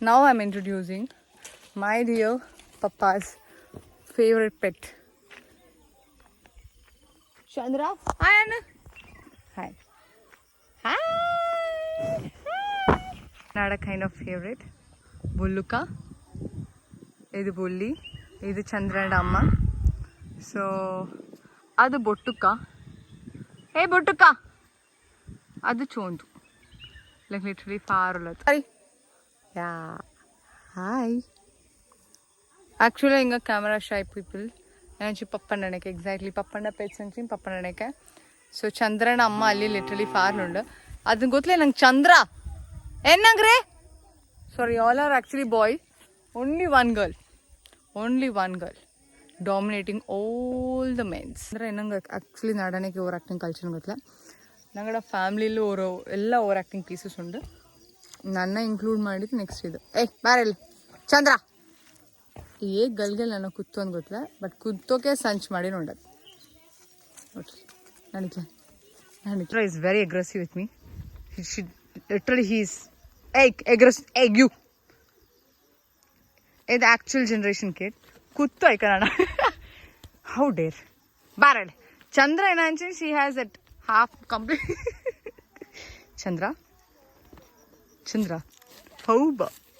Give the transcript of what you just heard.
Now I'm introducing my dear Papa's favorite pet. Chandra, hi Anna. Hi. Hi. Nada kind of favorite. Bulluka. Idu Bulli. Idu Chandra and Amma. So, adu Bottuka. Hey Bottuka. Adu Chondu. Like literally far away. Sorry. Yeah. Hi. Actually, inga camera shy people. Nanchi Pappandaneke exactly. Pappanda pets nanchi Pappandaneke. So Chandra and Amma alli literally far nunda. Adun gottile nang Chandra. Ennangre? Sorry, all are actually boy. Only one girl. Only one girl. Dominating all the men. Chandra ennanga actually nadaneke overacting culture gottila. Nangada family lo ella overacting pieces undu. ನನ್ನ include ಮಾಡಿದ್ದು next ಇದು. ಬಾರಲ್ಲಿ ಚಂದ್ರ ಏ ಗಲ್ಗೆ ನನ್ನ ಕುತ್ತು ಅಂತ ಗೊತ್ತಿಲ್ಲ, but ಕುತ್ತೋಕೆ ಸಂಚ್ ಮಾಡಿ ನೋಡೋದು. ನೋಡ್ರಿ ನಡಿಕ್ಲ ನಡಿಕ್ಲ is very aggressive with me. Literally he is you ಇದು ಆ್ಯಕ್ಚುಯಲ್ ಜನ್ರೇಷನ್ ಕಿಡ್ ಕುತ್ತು ಐ ಕನ್ನಡ ಹೌ ಡೇರ್ ಬಾರಲ್ಲಿ ಚಂದ್ರ ಏನಾಂಚಿ she has at half complete Chandra ಹೌಬ